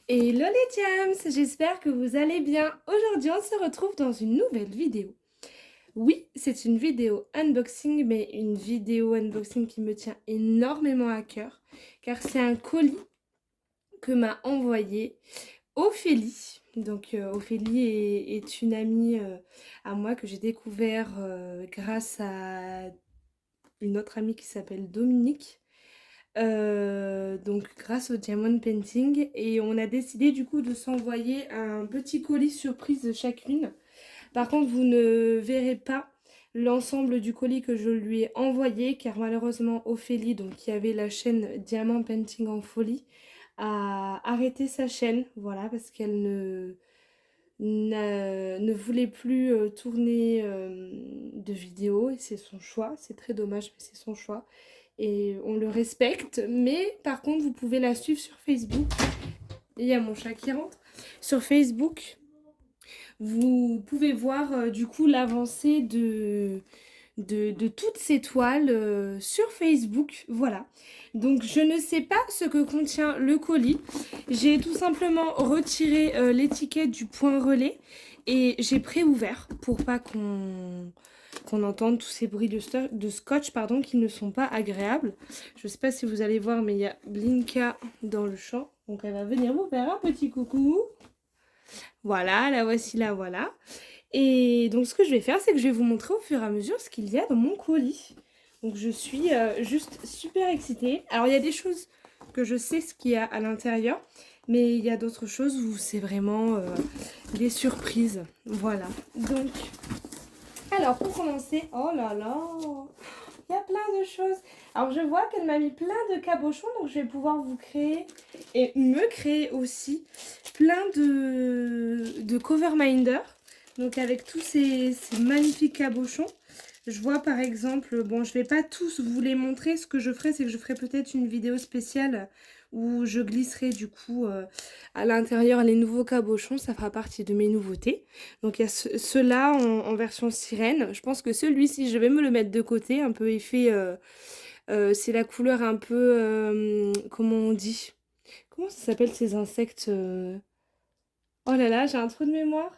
Hello les Jams, j'espère que vous allez bien. Aujourd'hui, on se retrouve dans une nouvelle vidéo. Oui, c'est une vidéo unboxing, mais une vidéo unboxing qui me tient énormément à cœur, car c'est un colis que m'a envoyé Ophélie. Donc Ophélie est une amie à moi que j'ai découvert grâce à une autre amie qui s'appelle Dominique. Donc grâce au Diamond Painting, et on a décidé du coup de s'envoyer un petit colis surprise chacune. Par contre, vous ne verrez pas l'ensemble du colis que je lui ai envoyé, car malheureusement Ophélie, donc qui avait la chaîne Diamond Painting en folie, a arrêté sa chaîne, voilà, parce qu'elle ne voulait plus tourner de vidéos, et c'est son choix. C'est très dommage, mais c'est son choix et on le respecte. Mais par contre, vous pouvez la suivre sur Facebook. Il y a mon chat qui rentre. Sur Facebook, vous pouvez voir du coup l'avancée de toutes ces toiles sur Facebook. Voilà. Donc je ne sais pas ce que contient le colis. J'ai tout simplement retiré l'étiquette du point relais et j'ai préouvert pour pas qu'on entende tous ces bruits de scotch pardon, qui ne sont pas agréables. Je ne sais pas si vous allez voir, mais il y a Blinka dans le champ. Donc elle va venir vous faire un petit coucou. Voilà, la voici, la voilà. Et donc ce que je vais faire, c'est que je vais vous montrer au fur et à mesure ce qu'il y a dans mon colis. Donc je suis juste super excitée. Alors il y a des choses que je sais ce qu'il y a à l'intérieur, mais il y a d'autres choses où c'est vraiment des surprises. Voilà. Donc, alors pour commencer, oh là là, il y a plein de choses. Alors je vois qu'elle m'a mis plein de cabochons, donc je vais pouvoir vous créer et me créer aussi plein de cover minder. Donc avec tous ces magnifiques cabochons. Je vois par exemple, bon je vais pas tous vous les montrer, ce que je ferai c'est que je ferai peut-être une vidéo spéciale où je glisserai du coup à l'intérieur les nouveaux cabochons, ça fera partie de mes nouveautés. Donc il y a ceux-là en version sirène, je pense que celui-ci je vais me le mettre de côté, un peu effet, c'est la couleur un peu, comment on dit? Comment ça s'appelle ces insectes Oh là là, j'ai un trou de mémoire.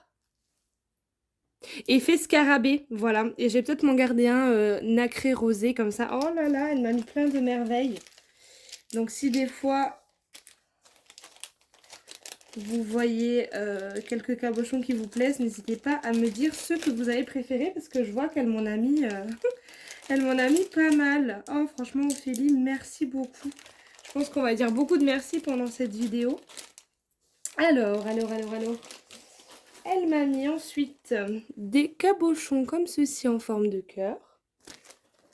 Effet scarabée, voilà. Et je vais peut-être m'en garder un nacré rosé comme ça. Oh là là, elle m'a mis plein de merveilles. Donc si des fois vous voyez quelques cabochons qui vous plaisent, n'hésitez pas à me dire ceux que vous avez préférés parce que je vois qu'elle m'en a mis, elle m'en a mis pas mal. Oh franchement Ophélie, merci beaucoup. Je pense qu'on va dire beaucoup de merci pendant cette vidéo. Alors. Elle m'a mis ensuite des cabochons comme ceci en forme de cœur.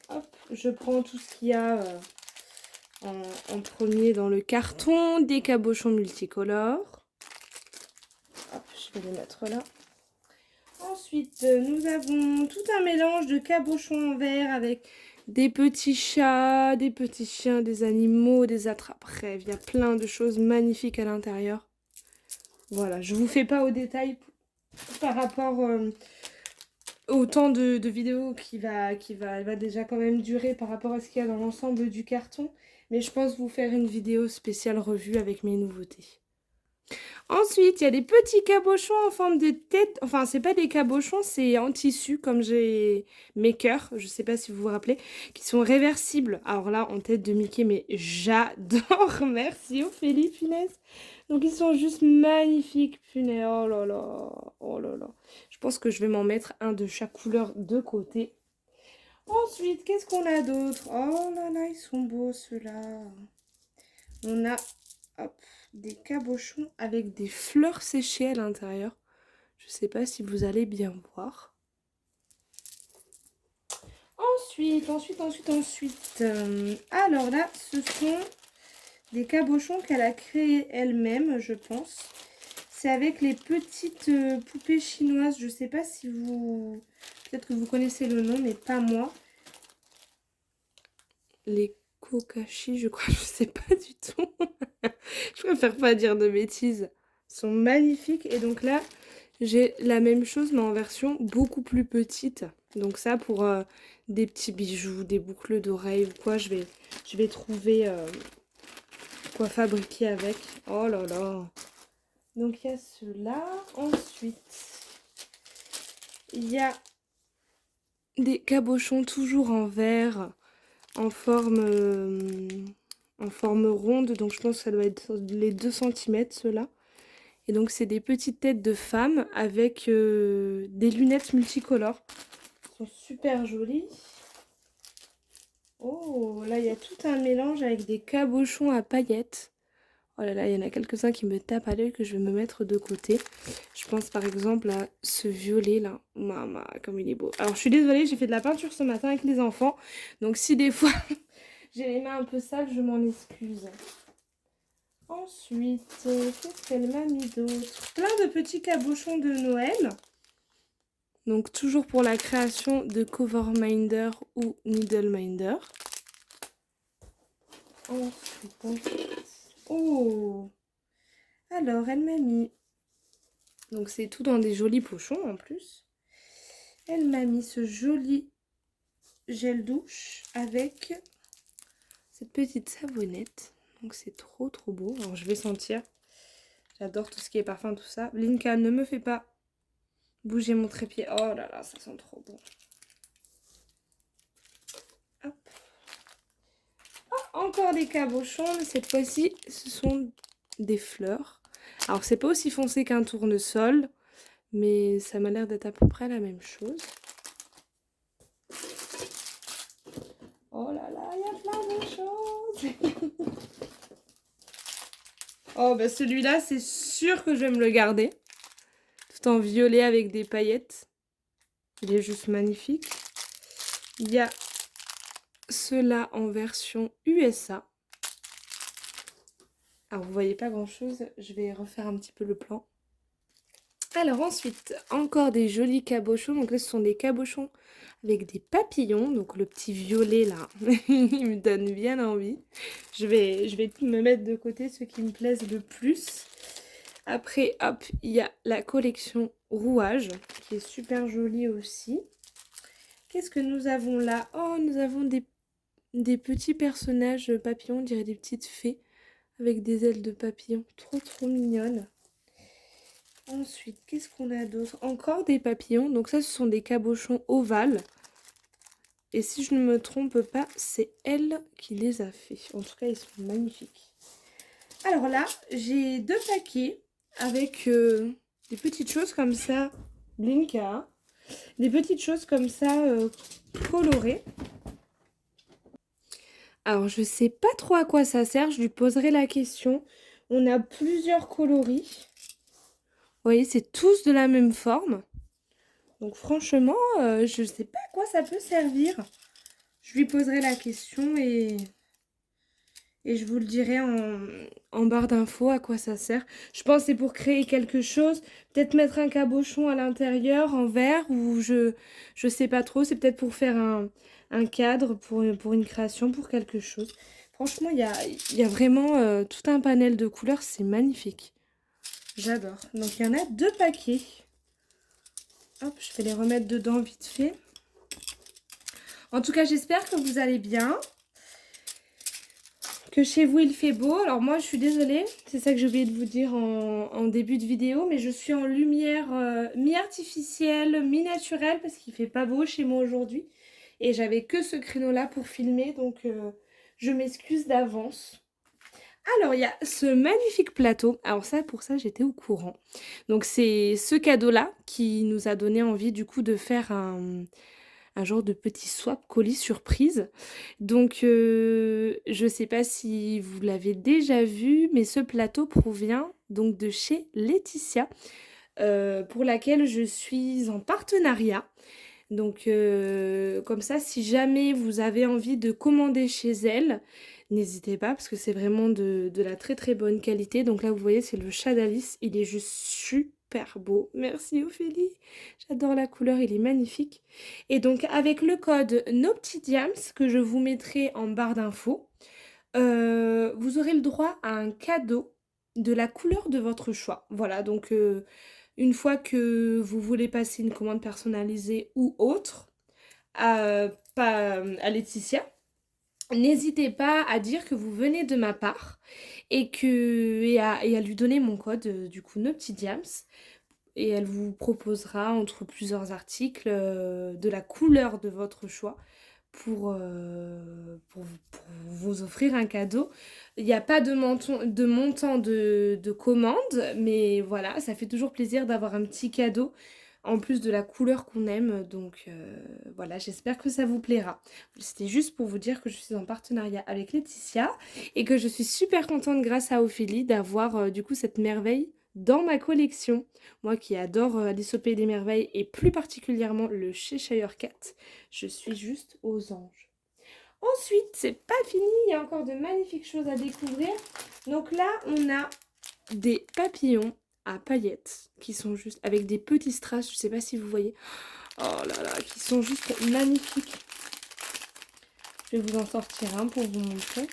Hop, je prends tout ce qu'il y a en premier dans le carton, des cabochons multicolores. Hop, je vais les mettre là. Ensuite, nous avons tout un mélange de cabochons en verre avec des petits chats, des petits chiens, des animaux, des attrape-rêves. Il y a plein de choses magnifiques à l'intérieur. Voilà, je vous fais pas au détail par rapport au temps de vidéo elle va déjà quand même durer par rapport à ce qu'il y a dans l'ensemble du carton. Mais je pense vous faire une vidéo spéciale revue avec mes nouveautés. Ensuite, il y a des petits cabochons en forme de tête. Enfin, c'est pas des cabochons, c'est en tissu, comme j'ai mes cœurs, je sais pas si vous vous rappelez, qui sont réversibles. Alors là, en tête de Mickey, mais j'adore. Merci Ophélie, punaise. Donc, ils sont juste magnifiques, punaise. Oh là là, oh là là. Je pense que je vais m'en mettre un de chaque couleur de côté. Ensuite, qu'est-ce qu'on a d'autre? Oh là là, ils sont beaux ceux-là. On a, hop, des cabochons avec des fleurs séchées à l'intérieur. Je sais pas si vous allez bien voir. Ensuite. Alors là, ce sont des cabochons qu'elle a créés elle-même, je pense. C'est avec les petites poupées chinoises. Je sais pas si vous... Peut-être que vous connaissez le nom, mais pas moi. Les Kokashi, je crois, je sais pas du tout. Je préfère pas dire de bêtises. Ils sont magnifiques. Et donc là, j'ai la même chose, mais en version beaucoup plus petite. Donc ça, pour des petits bijoux, des boucles d'oreilles ou quoi, je vais trouver quoi fabriquer avec. Oh là là. Donc il y a ceux-là. Ensuite, il y a des cabochons toujours en verre, en forme ronde. Donc je pense que ça doit être les 2 cm ceux-là. Et donc c'est des petites têtes de femmes avec des lunettes multicolores. Elles sont super jolies. Oh, là il y a tout un mélange avec des cabochons à paillettes. Oh là là, il y en a quelques-uns qui me tapent à l'œil que je vais me mettre de côté. Je pense par exemple à ce violet là. Maman, comme il est beau. Alors je suis désolée, j'ai fait de la peinture ce matin avec les enfants. Donc si des fois j'ai les mains un peu sales, je m'en excuse. Ensuite, qu'est-ce qu'elle m'a mis d'autre? Plein de petits cabochons de Noël. Donc toujours pour la création de Coverminder ou Needleminder. Ensuite. Oh! Alors, elle m'a mis... Donc c'est tout dans des jolis pochons en plus. Elle m'a mis ce joli gel douche avec cette petite savonnette. Donc c'est trop trop beau. Alors je vais sentir. J'adore tout ce qui est parfum, tout ça. Linka, ne me fais pas bouger mon trépied. Oh là là, ça sent trop bon. Hop. Oh, encore des cabochons, mais cette fois-ci, ce sont des fleurs. Alors c'est pas aussi foncé qu'un tournesol, mais ça m'a l'air d'être à peu près la même chose. Oh là là, il y a plein de choses. Oh bah celui-là, c'est sûr que je vais me le garder. Tout en violet avec des paillettes. Il est juste magnifique. Il y a ceux-là en version USA. Alors vous voyez pas grand-chose, je vais refaire un petit peu le plan. Alors ensuite, encore des jolis cabochons. Donc là, ce sont des cabochons avec des papillons. Donc le petit violet là, il me donne bien envie. Je vais me mettre de côté ceux qui me plaisent le plus. Après, hop, il y a la collection rouage qui est super jolie aussi. Qu'est-ce que nous avons là? Oh, nous avons des petits personnages papillons, on dirait des petites fées avec des ailes de papillon. Trop trop mignonnes. Ensuite, qu'est-ce qu'on a d'autre? Encore des papillons. Donc ça, ce sont des cabochons ovales. Et si je ne me trompe pas, c'est elle qui les a fait. En tout cas, ils sont magnifiques. Alors là, j'ai 2 paquets avec des petites choses comme ça. Blinka. Des petites choses comme ça colorées. Alors, je sais pas trop à quoi ça sert. Je lui poserai la question. On a plusieurs coloris. Vous voyez, c'est tous de la même forme. Donc franchement, je ne sais pas à quoi ça peut servir. Je lui poserai la question et je vous le dirai en barre d'infos à quoi ça sert. Je pense que c'est pour créer quelque chose. Peut-être mettre un cabochon à l'intérieur en verre ou je sais pas trop. C'est peut-être pour faire un cadre pour une création, pour quelque chose. Franchement, il y a vraiment tout un panel de couleurs. C'est magnifique. J'adore. Donc, il y en a 2 paquets. Hop, je vais les remettre dedans vite fait. En tout cas, j'espère que vous allez bien. Que chez vous, il fait beau. Alors moi, je suis désolée. C'est ça que j'ai oublié de vous dire en début de vidéo. Mais je suis en lumière mi-artificielle, mi-naturelle. Parce qu'il fait pas beau chez moi aujourd'hui. Et j'avais que ce créneau-là pour filmer. Donc, je m'excuse d'avance. Alors, il y a ce magnifique plateau. Alors ça, pour ça, j'étais au courant. Donc, c'est ce cadeau-là qui nous a donné envie, du coup, de faire un genre de petit swap colis surprise. Donc, je sais pas si vous l'avez déjà vu, mais ce plateau provient donc de chez Laetitia, pour laquelle je suis en partenariat. Donc, comme ça, si jamais vous avez envie de commander chez elle, n'hésitez pas parce que c'est vraiment de la très très bonne qualité. Donc là, vous voyez, c'est le chat d'Alice. Il est juste super beau. Merci Ophélie. J'adore la couleur, il est magnifique. Et donc, avec le code NOPTIDIAMS que je vous mettrai en barre d'infos, vous aurez le droit à un cadeau de la couleur de votre choix. Voilà, donc une fois que vous voulez passer une commande personnalisée ou autre à Laetitia, n'hésitez pas à dire que vous venez de ma part et à lui donner mon code, du coup, nos petits diams. Et elle vous proposera entre plusieurs articles de la couleur de votre choix pour vous offrir un cadeau. Il n'y a pas de montant de commande, mais voilà, ça fait toujours plaisir d'avoir un petit cadeau en plus de la couleur qu'on aime. Donc voilà, j'espère que ça vous plaira. C'était juste pour vous dire que je suis en partenariat avec Laetitia et que je suis super contente grâce à Ophélie d'avoir du coup cette merveille dans ma collection. Moi qui adore Alice au Pays des Merveilles et plus particulièrement le Cheshire Cat, je suis juste aux anges. Ensuite, c'est pas fini, il y a encore de magnifiques choses à découvrir. Donc là, on a des papillons à paillettes qui sont juste avec des petits strass, je sais pas si vous voyez. Oh là là, qui sont juste magnifiques. Je vais vous en sortir un pour vous montrer.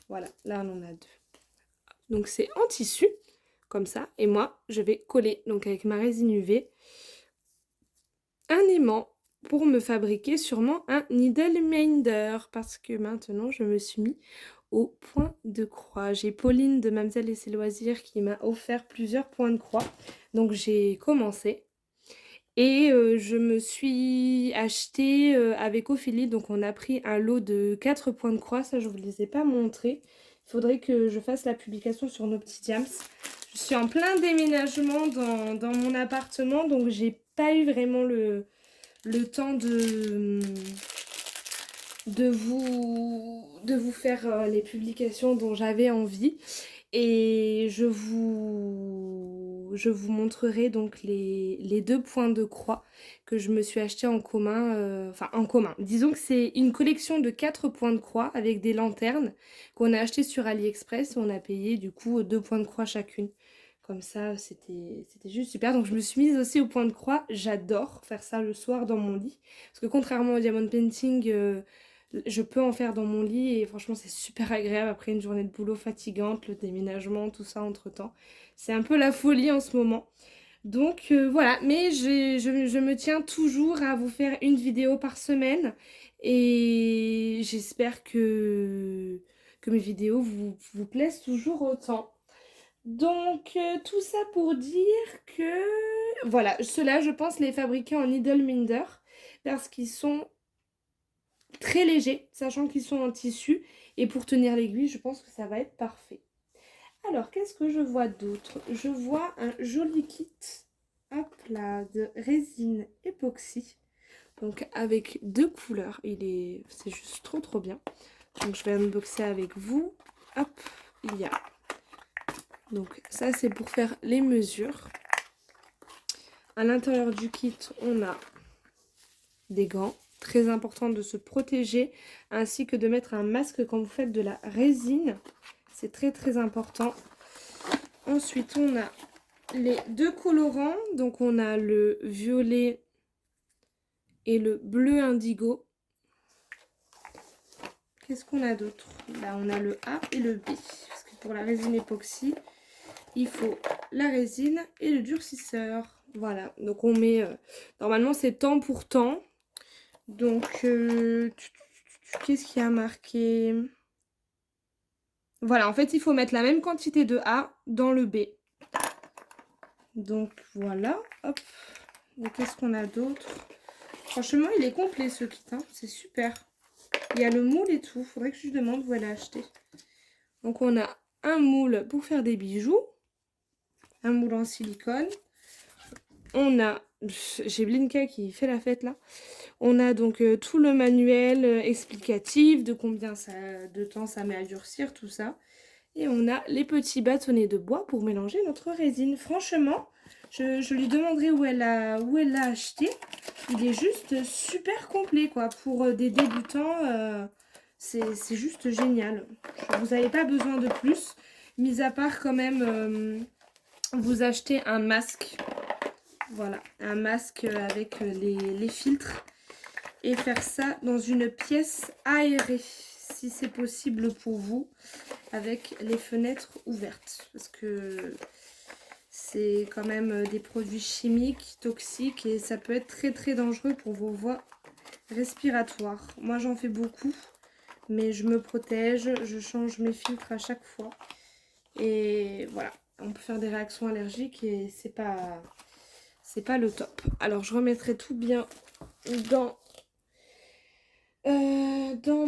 Voilà, là on en a deux. Donc c'est en tissu, comme ça. Et moi, je vais coller, donc avec ma résine UV, un aimant pour me fabriquer sûrement un needle minder. Parce que maintenant, je me suis mis au point de croix. J'ai Pauline de Mademoiselle et ses loisirs qui m'a offert plusieurs points de croix. Donc j'ai commencé. Et je me suis acheté avec Ophélie, donc on a pris un lot de 4 points de croix, ça je vous les ai pas montrés. Il faudrait que je fasse la publication sur nos petits diams. Je suis en plein déménagement dans mon appartement, donc j'ai pas eu vraiment le temps de vous faire les publications dont j'avais envie. Et je vous montrerai donc les 2 points de croix que je me suis acheté en commun. Enfin, en commun. Disons que c'est une collection de 4 points de croix avec des lanternes qu'on a acheté sur AliExpress. On a payé du coup 2 points de croix chacune. Comme ça, c'était juste super. Donc je me suis mise aussi au point de croix. J'adore faire ça le soir dans mon lit. Parce que contrairement au diamond painting, je peux en faire dans mon lit et franchement c'est super agréable après une journée de boulot fatigante, le déménagement, tout ça entre-temps. C'est un peu la folie en ce moment. Donc voilà, mais je me tiens toujours à vous faire une vidéo par semaine et j'espère que mes vidéos vous plaisent toujours autant. Donc tout ça pour dire que voilà, ceux-là je pense les fabriquer en needle minder parce qu'ils sont très légers, sachant qu'ils sont en tissu. Et pour tenir l'aiguille, je pense que ça va être parfait. Alors, qu'est-ce que je vois d'autre? Je vois un joli kit, hop là, de résine époxy. Donc, avec 2 couleurs. C'est juste trop trop bien. Donc, je vais unboxer avec vous. Hop, il y a. Donc, ça, c'est pour faire les mesures. À l'intérieur du kit, on a des gants. Très important de se protéger ainsi que de mettre un masque quand vous faites de la résine. C'est très très important. Ensuite, on a les 2 colorants. Donc, on a le violet et le bleu indigo. Qu'est-ce qu'on a d'autre? Là, on a le A et le B. Parce que pour la résine époxy, il faut la résine et le durcisseur. Voilà. Donc, on met... normalement, c'est temps pour temps. Donc, qu'est-ce qui a marqué? Voilà, en fait, il faut mettre la même quantité de A dans le B. Donc, voilà. Hop. Et qu'est-ce qu'on a d'autre? Franchement, il est complet, ce kit. Hein. C'est super. Il y a le moule et tout. Faudrait que je lui demande où elle a acheté. Donc, on a un moule pour faire des bijoux. Un moule en silicone. On a... J'ai Blinka qui fait la fête, là. On a donc tout le manuel explicatif de combien de temps ça met à durcir, tout ça. Et on a les petits bâtonnets de bois pour mélanger notre résine. Franchement, je lui demanderai où elle l'a acheté. Il est juste super complet, quoi. Pour des débutants, c'est juste génial. Vous n'avez pas besoin de plus. Mis à part quand même, vous achetez un masque. Voilà, un masque avec les filtres. Et faire ça dans une pièce aérée, si c'est possible pour vous, avec les fenêtres ouvertes. Parce que c'est quand même des produits chimiques, toxiques, et ça peut être très très dangereux pour vos voies respiratoires. Moi j'en fais beaucoup Mais je me protège, je change mes filtres à chaque fois. Et voilà, on peut faire des réactions allergiques et c'est pas le top. Alors je remettrai tout bien dans dans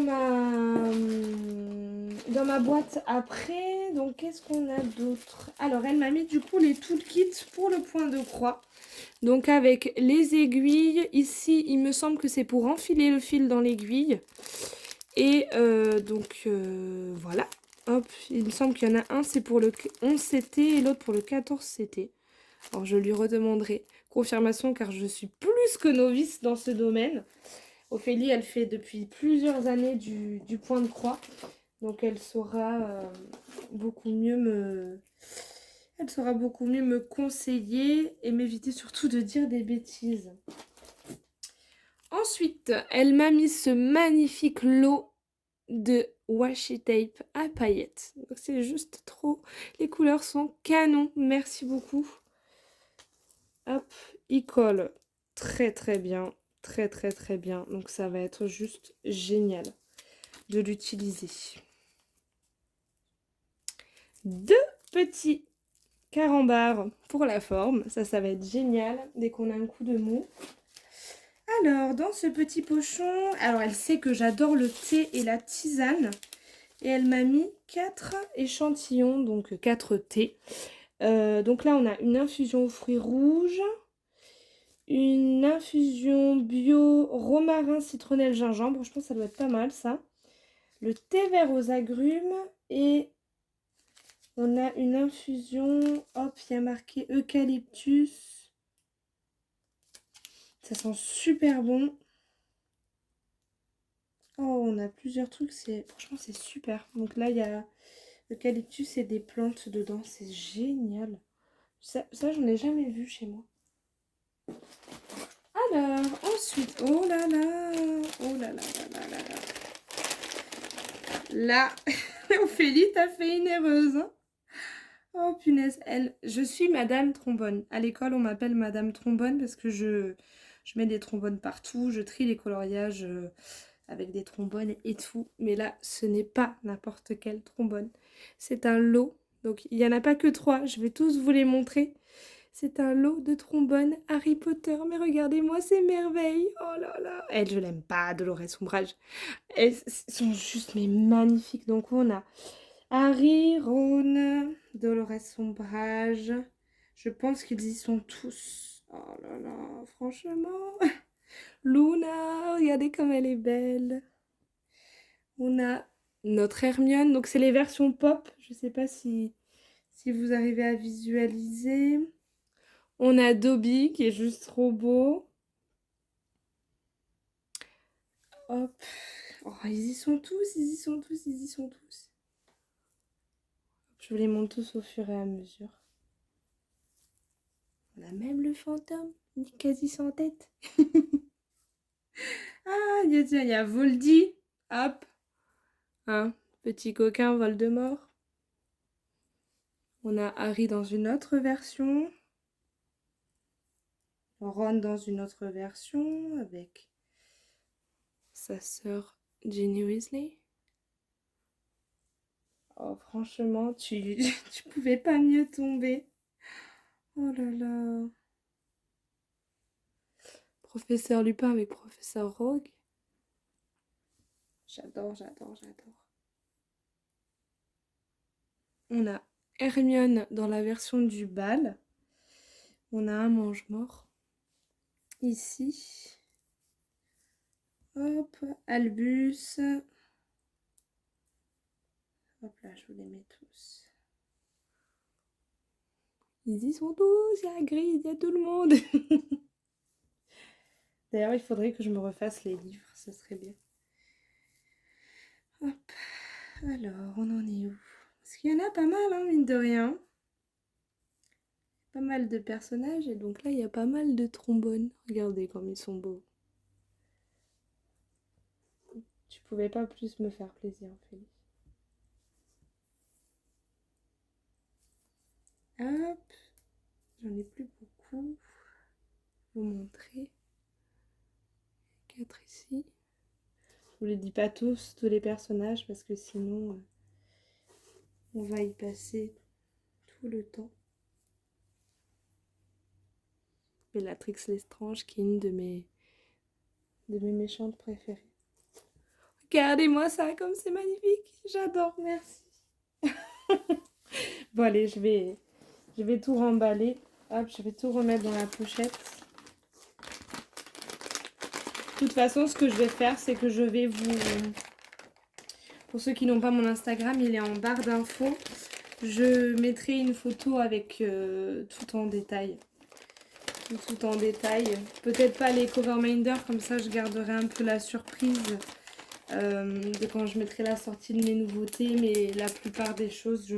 ma boîte après. Donc qu'est-ce qu'on a d'autre? Alors elle m'a mis du coup les toolkits pour le point de croix. Donc avec les aiguilles, ici il me semble que c'est pour enfiler le fil dans l'aiguille. Et voilà. Hop, il me semble qu'il y en a un, c'est pour le 11 CT et l'autre pour le 14 CT. Alors je lui redemanderai confirmation car je suis plus que novice dans ce domaine. Ophélie, elle fait depuis plusieurs années du point de croix. Donc elle saura beaucoup mieux me conseiller et m'éviter surtout de dire des bêtises. Ensuite, elle m'a mis ce magnifique lot de washi tape à paillettes. C'est juste trop. Les couleurs sont canon. Merci beaucoup. Hop, il colle très très bien. Très très très bien. Donc ça va être juste génial de l'utiliser. Deux petits carambars pour la forme. Ça va être génial dès qu'on a un coup de mou. Alors, dans ce petit pochon, alors elle sait que j'adore le thé et la tisane. Et elle m'a mis 4 échantillons, donc 4 thés. Donc là, on a une infusion aux fruits rouges, une infusion bio romarin, citronnelle, gingembre. Je pense que ça doit être pas mal, ça. Le thé vert aux agrumes et on a une infusion, hop, il y a marqué eucalyptus. Ça sent super bon. Oh, on a plusieurs trucs, franchement c'est super. Donc là, il y a eucalyptus et des plantes dedans, c'est génial. Ça j'en ai jamais vu chez moi. Alors, ensuite, oh là là, oh là là là là là. Là, Ophélie, t'as fait une erreuse. Hein. Oh punaise, je suis Madame Trombone. À l'école, on m'appelle Madame Trombone parce que je mets des trombones partout, je trie les coloriages avec des trombones et tout. Mais là, ce n'est pas n'importe quel trombone. C'est un lot. Donc, il n'y en a pas que 3. Je vais tous vous les montrer. C'est un lot de trombones Harry Potter. Mais regardez-moi ces merveilles. Oh là là. Elle, je l'aime pas, Dolores Ombrage. Elles sont juste mais magnifiques. Donc, on a Harry, Ron, Dolores Ombrage. Je pense qu'ils y sont tous. Oh là là, franchement. Luna, regardez comme elle est belle. On a notre Hermione. Donc, c'est les versions pop. Je sais pas si vous arrivez à visualiser. On a Dobby qui est juste trop beau. Hop. Oh, ils y sont tous, ils y sont tous, ils y sont tous. Je vous les montre tous au fur et à mesure. On a même le fantôme, il est quasi sans tête. Ah, il y a Voldy. Hop. Un petit coquin Voldemort. On a Harry dans une autre version. Ron dans une autre version avec sa sœur Ginny Weasley. Oh, franchement, tu pouvais pas mieux tomber. Oh là là. Professeur Lupin avec Professeur Rogue. J'adore, j'adore, j'adore. On a Hermione dans la version du bal. On a un mange-mort. Ici. Hop, Albus. Hop là, je vous les mets tous. Ils y sont tous, il y a Hagrid, il y a tout le monde. D'ailleurs, il faudrait que je me refasse les livres, ce serait bien. Hop, alors, on en est où? Parce qu'il y en a pas mal, hein, mine de rien. Pas mal de personnages, et donc là, il y a pas mal de trombones. Regardez comme ils sont beaux. Tu pouvais pas plus me faire plaisir, Félix. Hop, j'en ai plus beaucoup. Vous montrer. 4 ici. vous les dis pas tous les personnages, parce que sinon, on va y passer tout le temps. Bellatrix Lestrange, qui est une de mes méchantes préférées. Regardez-moi ça, comme c'est magnifique. J'adore, merci. Bon, allez, je vais tout remballer. Hop, je vais tout remettre dans la pochette. De toute façon, ce que je vais faire, c'est que je vais vous... Pour ceux qui n'ont pas mon Instagram, il est en barre d'infos. Je mettrai une photo avec tout en détail. Tout en détail. Peut-être pas les cover minders, comme ça je garderai un peu la surprise de quand je mettrai la sortie de mes nouveautés. Mais la plupart des choses, je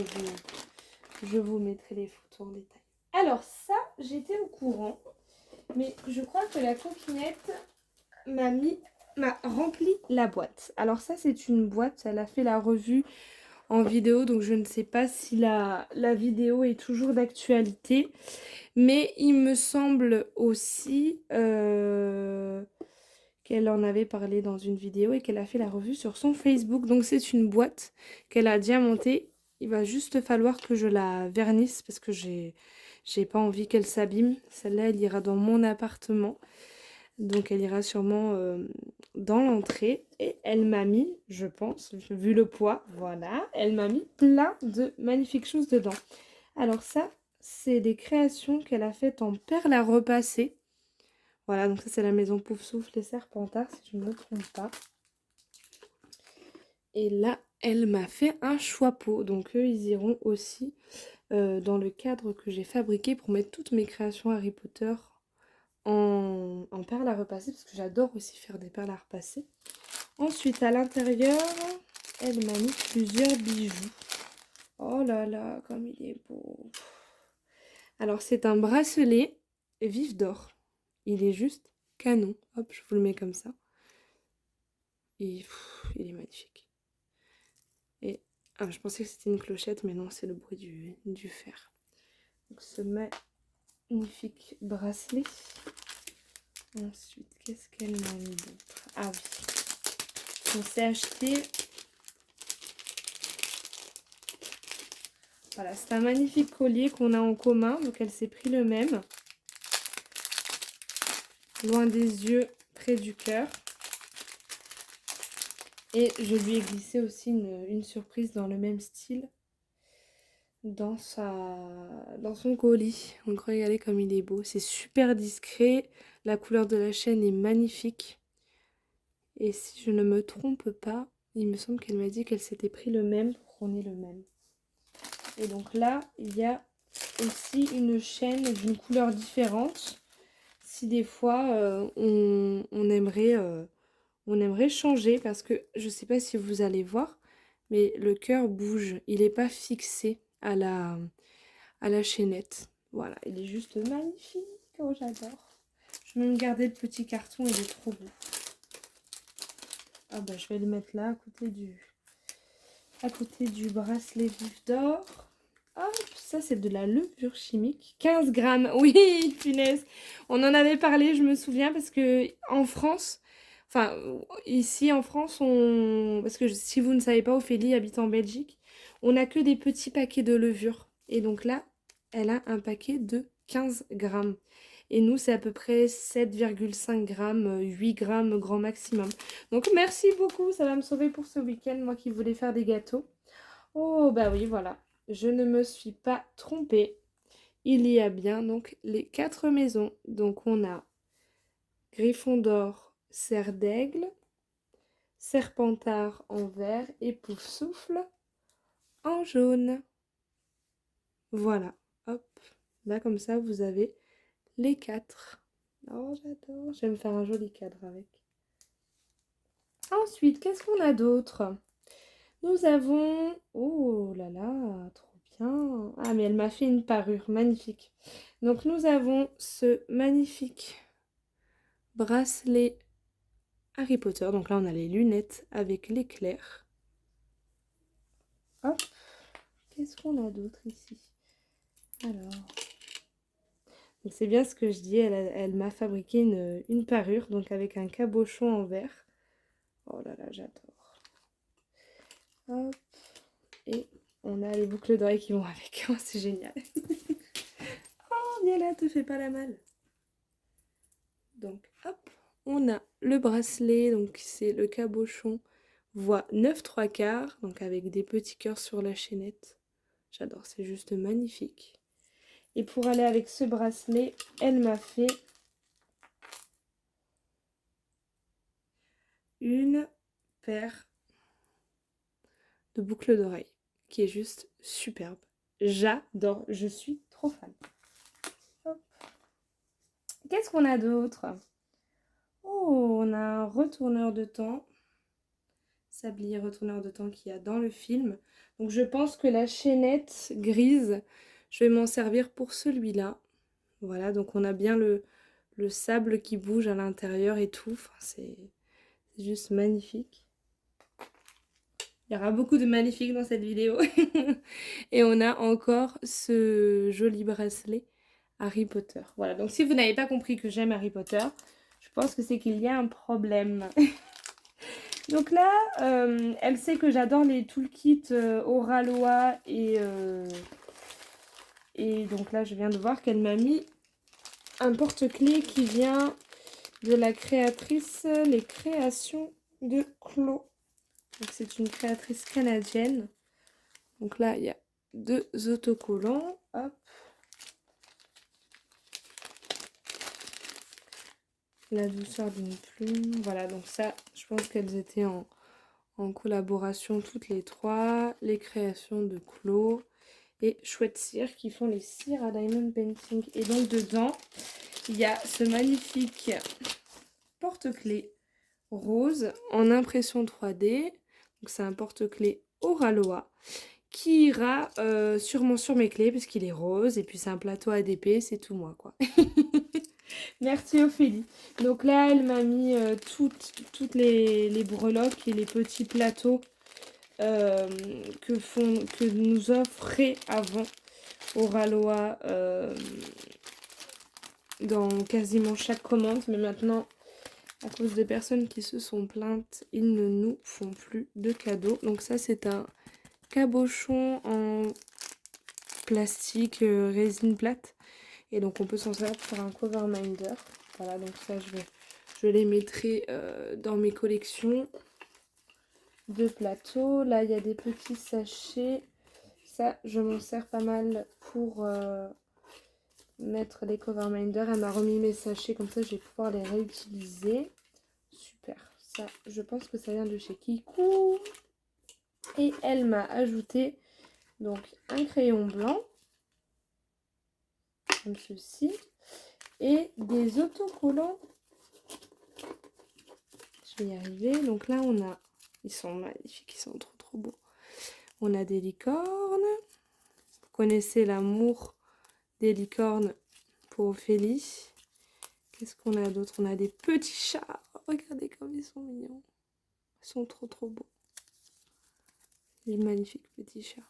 vous mettrai les photos en détail. Alors ça, j'étais au courant. Mais je crois que la coquinette m'a rempli la boîte. Alors ça, c'est une boîte. Elle a fait la revue en vidéo, donc je ne sais pas si la vidéo est toujours d'actualité, mais il me semble aussi qu'elle en avait parlé dans une vidéo et qu'elle a fait la revue sur son Facebook. Donc c'est une boîte qu'elle a diamantée. Il va juste falloir que je la vernisse parce que j'ai pas envie qu'elle s'abîme. Celle-là, elle ira dans mon appartement. Donc elle ira sûrement dans l'entrée. Et elle m'a mis, je pense, vu le poids, voilà, elle m'a mis plein de magnifiques choses dedans. Alors ça, c'est des créations qu'elle a faites en perles à repasser. Voilà, donc ça c'est la maison Pouf Souffle et Serpentard, si je ne me trompe pas. Et là, elle m'a fait un choix-peau. Donc eux, ils iront aussi dans le cadre que j'ai fabriqué pour mettre toutes mes créations Harry Potter en perles à repasser, parce que j'adore aussi faire des perles à repasser. Ensuite, à l'intérieur, elle m'a mis plusieurs bijoux. Oh là là, comme il est beau. Alors, c'est un bracelet vif d'or. Il est juste canon. Hop, je vous le mets comme ça. Et il est magnifique. Et je pensais que c'était une clochette, mais non, c'est le bruit du fer. Donc, ce magnifique bracelet. Ensuite, qu'est-ce qu'elle m'a mis d'autre? Ah oui, on s'est acheté... Voilà, c'est un magnifique collier qu'on a en commun, donc elle s'est pris le même. Loin des yeux, près du cœur. Et je lui ai glissé aussi une surprise dans le même style. Dans son colis. Donc regardez comme il est beau. C'est super discret. La couleur de la chaîne est magnifique. Et si je ne me trompe pas, il me semble qu'elle m'a dit qu'elle s'était pris le même pour qu'on ait le même. Et donc là, il y a aussi une chaîne d'une couleur différente. Si des fois on aimerait changer, parce que je ne sais pas si vous allez voir, mais le cœur bouge. Il n'est pas fixé à la chaînette. Voilà, il est juste magnifique. Oh, j'adore. Je vais même garder le petit carton, il est trop beau. Ah bah je vais le mettre là à côté du bracelet vif d'or. Hop, ça c'est de la levure chimique. 15 grammes, oui, punaise. On en avait parlé, je me souviens, parce que en France, enfin ici en France, parce que si vous ne savez pas, Ophélie habite en Belgique, on n'a que des petits paquets de levure. Et donc là, elle a un paquet de 15 grammes. Et nous, c'est à peu près 7,5 grammes, 8 grammes grand maximum. Donc merci beaucoup, ça va me sauver pour ce week-end, moi qui voulais faire des gâteaux. Oh bah oui, voilà. Je ne me suis pas trompée. Il y a bien donc les 4 maisons. Donc on a Gryffondor, Serre d'Aigle, Serpentard en vert et Poufsouffle en jaune. Voilà, hop. Là comme ça vous avez les 4. Oh j'adore, je vais me faire un joli cadre avec. Ensuite, qu'est-ce qu'on a d'autre? Nous avons... Oh là là, trop bien. Ah, mais elle m'a fait une parure magnifique. Donc, nous avons ce magnifique bracelet Harry Potter. Donc là, on a les lunettes avec l'éclair. Hop. Qu'est-ce qu'on a d'autre ici? Alors... c'est bien ce que je dis. Elle m'a fabriqué une parure. Donc, avec un cabochon en verre. Oh là là, j'adore. Hop. Et on a les boucles d'oreilles qui vont avec. Oh, c'est génial. Oh, viens là, te fais pas la malle. Donc, hop, on a le bracelet. Donc, c'est le cabochon voie 9 3/4. Donc, avec des petits cœurs sur la chaînette. J'adore, c'est juste magnifique. Et pour aller avec ce bracelet, elle m'a fait une paire de boucles d'oreilles qui est juste superbe. J'adore, je suis trop fan. Qu'est-ce qu'on a d'autre? Oh, on a un retourneur de temps. Sablier retourneur de temps qu'il y a dans le film. Donc je pense que la chaînette grise, je vais m'en servir pour celui-là. Voilà, donc on a bien le sable qui bouge à l'intérieur et tout. Enfin, c'est juste magnifique. Il y aura beaucoup de magnifiques dans cette vidéo. Et on a encore ce joli bracelet Harry Potter. Voilà, donc si vous n'avez pas compris que j'aime Harry Potter, je pense que c'est qu'il y a un problème. Donc là, elle sait que j'adore les toolkits Oralois et donc là, je viens de voir qu'elle m'a mis un porte-clés qui vient de la créatrice Les Créations de Clos. Donc c'est une créatrice canadienne. Donc là, il y a 2 autocollants. Hop. La douceur d'une plume. Voilà, donc ça, je pense qu'elles étaient en collaboration toutes les 3. Les Créations de Clos et Chouette Cire qui font les cires à Diamond Painting. Et donc dedans, il y a ce magnifique porte-clés rose en impression 3D. Donc c'est un porte-clés Oralois qui ira sûrement sur mes clés parce qu'il est rose. Et puis c'est un plateau ADP, c'est tout moi quoi. Merci Ophélie. Donc là, elle m'a mis toutes les breloques et les petits plateaux que nous offrait avant Oralois dans quasiment chaque commande. Mais maintenant, à cause des personnes qui se sont plaintes, ils ne nous font plus de cadeaux. Donc ça, c'est un cabochon en plastique résine plate. Et donc on peut s'en servir pour un cover minder. Voilà, donc ça je les mettrai dans mes collections de plateaux. Là il y a des petits sachets. Ça je m'en sers pas mal pour mettre les cover minder. Elle m'a remis mes sachets, comme ça je vais pouvoir les réutiliser. Super, ça je pense que ça vient de chez Kikou. Et elle m'a ajouté donc un crayon blanc. Comme ceci. Et des autocollants. Je vais y arriver. Donc là, on a... Ils sont magnifiques, ils sont trop beaux. On a des licornes. Vous connaissez l'amour des licornes pour Ophélie. Qu'est-ce qu'on a d'autre? On a des petits chats. Regardez comme ils sont mignons. Ils sont trop beaux. Les magnifiques petits chats.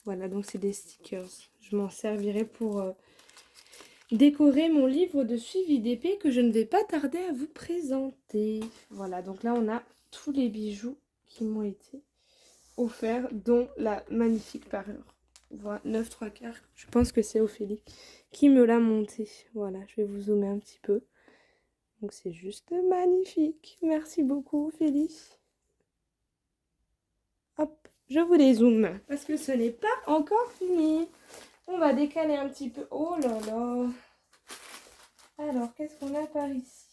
Voilà, donc c'est des stickers. Je m'en servirai pour décorer mon livre de suivi d'épée que je ne vais pas tarder à vous présenter. Voilà, donc là on a tous les bijoux qui m'ont été offerts, dont la magnifique parure. Voilà, 9 3/4. Je pense que c'est Ophélie qui me l'a monté. Voilà, je vais vous zoomer un petit peu. Donc c'est juste magnifique. Merci beaucoup Ophélie. Hop, je vous dézoome parce que ce n'est pas encore fini. On va décaler un petit peu. Oh là là. Alors, qu'est-ce qu'on a par ici?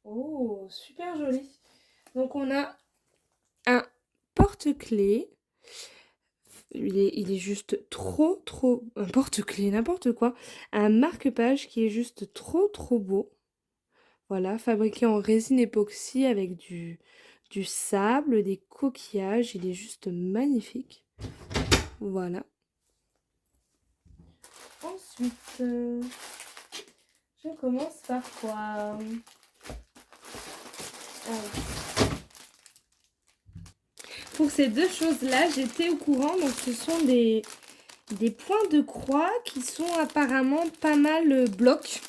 Oh, super joli. Donc, on a un porte-clés. Il est juste trop... Un porte-clés, n'importe quoi. Un marque-page qui est juste trop beau. Voilà, fabriqué en résine époxy avec du sable, des coquillages. Il est juste magnifique. Voilà. Ensuite, je commence par quoi? Alors. Pour ces deux choses-là, j'étais au courant. Donc, ce sont des points de croix qui sont apparemment pas mal blocs.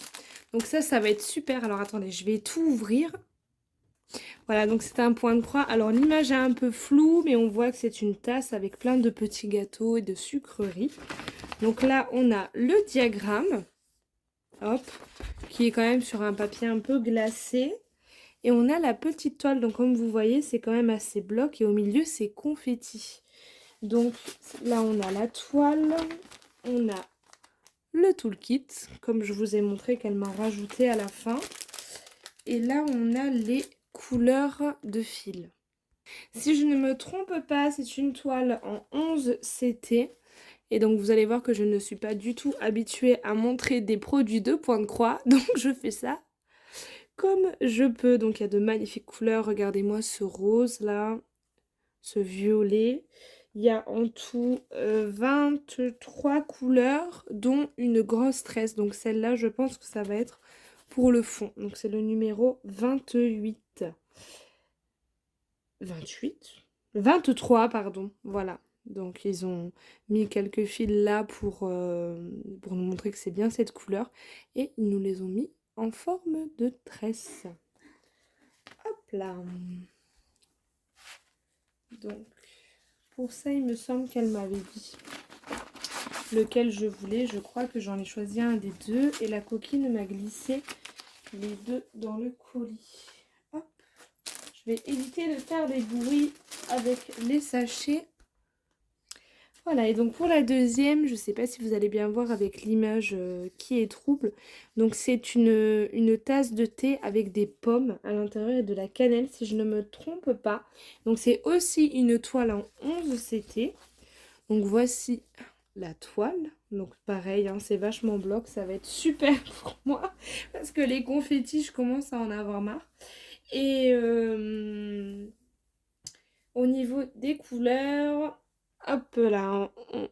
Donc ça va être super. Alors attendez, je vais tout ouvrir. Voilà, donc c'est un point de croix. Alors l'image est un peu floue, mais on voit que c'est une tasse avec plein de petits gâteaux et de sucreries. Donc là, on a le diagramme, hop, qui est quand même sur un papier un peu glacé. Et on a la petite toile, donc comme vous voyez, c'est quand même assez bloc. Et au milieu, c'est confetti. Donc là, on a la toile, on a le toolkit, comme je vous ai montré qu'elle m'a rajouté à la fin. Et là, on a les couleurs de fil. Si je ne me trompe pas, c'est une toile en 11 CT. Et donc, vous allez voir que je ne suis pas du tout habituée à montrer des produits de point de croix. Donc, je fais ça comme je peux. Donc, il y a de magnifiques couleurs. Regardez-moi ce rose là, ce violet. Il y a en tout 23 couleurs, dont une grosse tresse. Donc, celle-là, je pense que ça va être pour le fond. Donc, c'est le numéro 28. 23, pardon. Voilà. Donc, ils ont mis quelques fils là pour nous montrer que c'est bien cette couleur. Et ils nous les ont mis en forme de tresse. Hop là. Donc, pour ça, il me semble qu'elle m'avait dit lequel je voulais. Je crois que j'en ai choisi un des deux. Et la coquine m'a glissé les deux dans le colis. Hop. Je vais éviter de faire des bruits avec les sachets. Voilà, et donc pour la deuxième, je ne sais pas si vous allez bien voir avec l'image qui est trouble. Donc c'est une tasse de thé avec des pommes à l'intérieur et de la cannelle, si je ne me trompe pas. Donc c'est aussi une toile en 11 CT. Donc voici la toile. Donc pareil, hein, c'est vachement bloc, ça va être super pour moi. Parce que les confettis, je commence à en avoir marre. Et au niveau des couleurs... Hop là, on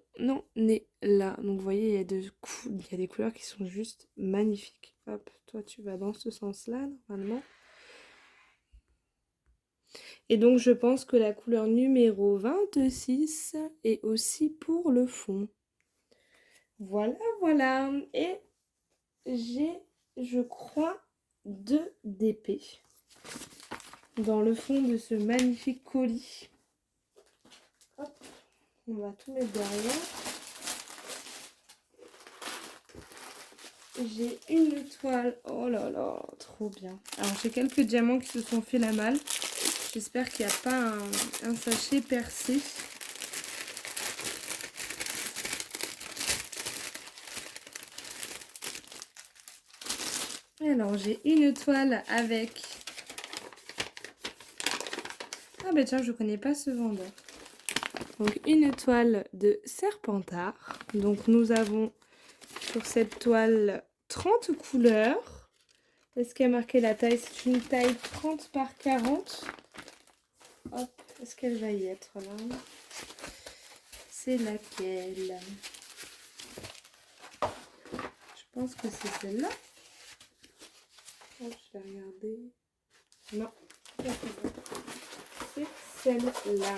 est là. Donc vous voyez, il y a des couleurs qui sont juste magnifiques. Hop, toi tu vas dans ce sens-là, normalement. Et donc je pense que la couleur numéro 26 est aussi pour le fond. Voilà, voilà. Et j'ai, je crois, 2 DP dans le fond de ce magnifique colis. Hop. On va tout mettre derrière. J'ai une toile. Oh là là, trop bien. Alors j'ai quelques diamants qui se sont fait la malle. J'espère qu'il n'y a pas un sachet percé. Alors j'ai une toile avec... Ah ben tiens, je connais pas ce vendeur. Donc une toile de Serpentard. Donc nous avons sur cette toile 30 couleurs. Est-ce qu'il y a marqué la taille? C'est une taille 30 par 40. Hop, est-ce qu'elle va y être là? C'est laquelle? Je pense que c'est celle-là. Hop, je vais regarder. Non, c'est celle-là.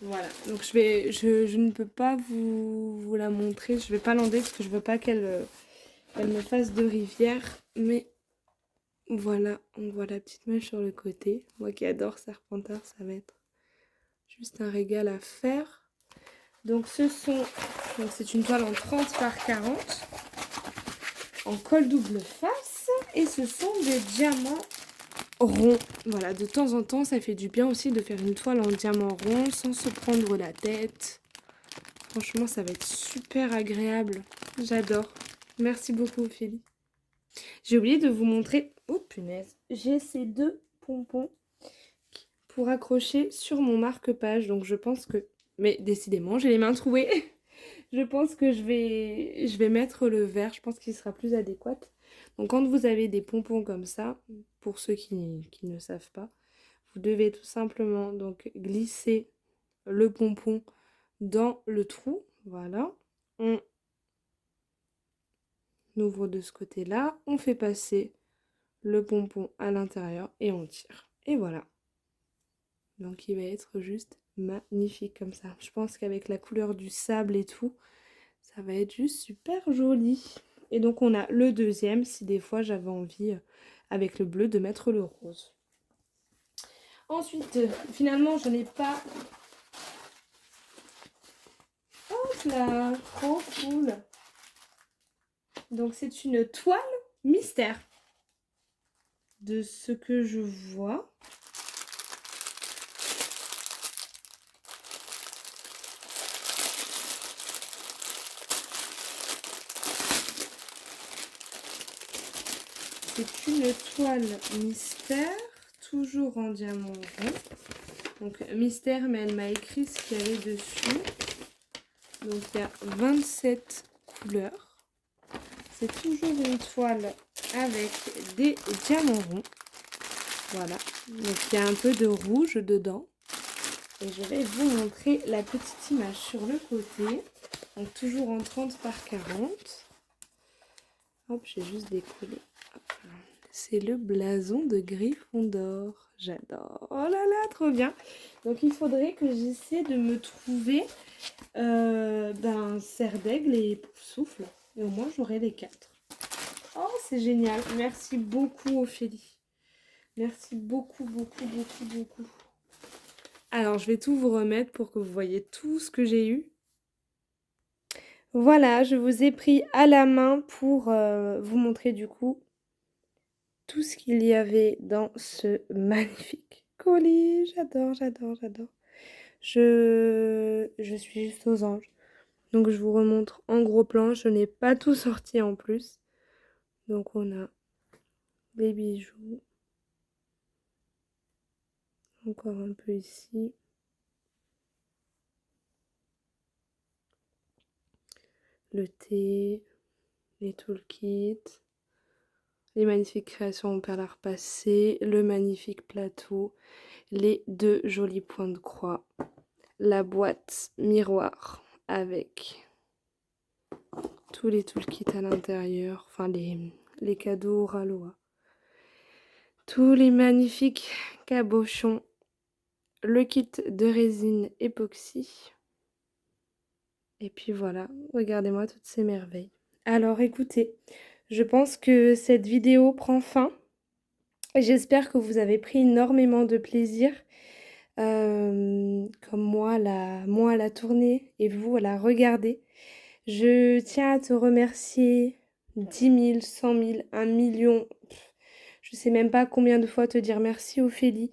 Voilà, donc je ne peux pas vous la montrer. Je vais pas l'enlever parce que je veux pas qu'elle me fasse de rivière. Mais voilà, on voit la petite mèche sur le côté. Moi qui adore Serpentard, ça va être juste un régal à faire. Donc c'est une toile en 30 par 40 en colle double face et ce sont des diamants ronds. Voilà, de temps en temps, ça fait du bien aussi de faire une toile en diamant rond sans se prendre la tête. Franchement, ça va être super agréable. J'adore. Merci beaucoup, Ophélie. J'ai oublié de vous montrer... Oh, punaise. J'ai ces 2 pompons pour accrocher sur mon marque-page. Donc, je pense que... Mais décidément, j'ai les mains trouées. Je pense que je vais mettre le vert. Je pense qu'il sera plus adéquat. Donc, quand vous avez des pompons comme ça, pour ceux qui ne savent pas, vous devez tout simplement donc glisser le pompon dans le trou. Voilà. On ouvre de ce côté-là. On fait passer le pompon à l'intérieur et on tire. Et voilà. Donc, il va être juste magnifique comme ça. Je pense qu'avec la couleur du sable et tout, ça va être juste super joli. Et donc on a le deuxième si des fois j'avais envie avec le bleu de mettre le rose. Ensuite, finalement je n'ai pas... Hop là, trop cool. Donc c'est une toile mystère. De ce que je vois. C'est une toile mystère, toujours en diamant rond. Donc mystère, mais elle m'a écrit ce qu'il y avait dessus. Donc il y a 27 couleurs. C'est toujours une toile avec des diamants ronds. Voilà. Donc il y a un peu de rouge dedans. Et je vais vous montrer la petite image sur le côté. Donc toujours en 30 par 40. Hop, j'ai juste décollé. C'est le blason de Gryffondor. J'adore. Oh là là, trop bien. Donc il faudrait que j'essaie de me trouver Serre d'Aigle et Poufsouffle. Et au moins j'aurai les 4. Oh, c'est génial. Merci beaucoup Ophélie. Merci beaucoup, beaucoup, beaucoup, beaucoup. Alors je vais tout vous remettre pour que vous voyez tout ce que j'ai eu. Voilà, je vous ai pris à la main pour vous montrer du coup tout ce qu'il y avait dans ce magnifique colis. J'adore, j'adore, j'adore. Je suis juste aux anges. Donc je vous remontre en gros plan. Je n'ai pas tout sorti en plus. Donc on a des bijoux. Encore un peu ici. Le thé. Les toolkits. Les magnifiques créations au perlard passé. Le magnifique plateau. Les 2 jolis points de croix. La boîte miroir avec tous les toolkits à l'intérieur, enfin les cadeaux Ralois. Tous les magnifiques cabochons. Le kit de résine époxy. Et puis voilà, regardez-moi toutes ces merveilles. Alors écoutez, je pense que cette vidéo prend fin. J'espère que vous avez pris énormément de plaisir. Comme moi à la tourner et vous à la regarder. Je tiens à te remercier 10 000, 100 000, 1 million. Je sais même pas combien de fois te dire merci Ophélie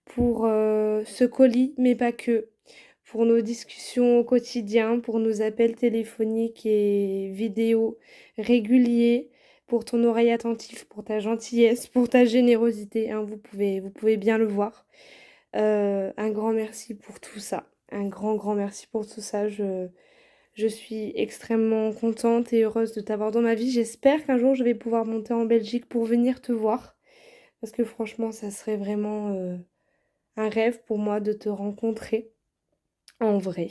pour ce colis, mais pas que. Pour nos discussions au quotidien, pour nos appels téléphoniques et vidéos réguliers, pour ton oreille attentive, pour ta gentillesse, pour ta générosité. Hein, vous pouvez bien le voir. Un grand merci pour tout ça. Un grand merci pour tout ça. Je suis extrêmement contente et heureuse de t'avoir dans ma vie. J'espère qu'un jour je vais pouvoir monter en Belgique pour venir te voir. Parce que franchement, ça serait vraiment un rêve pour moi de te rencontrer en vrai.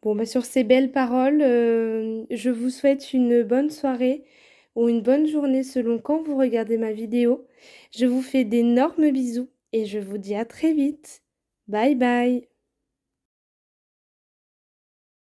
Bon, bah sur ces belles paroles, je vous souhaite une bonne soirée ou une bonne journée selon quand vous regardez ma vidéo. Je vous fais d'énormes bisous et je vous dis à très vite. Bye bye.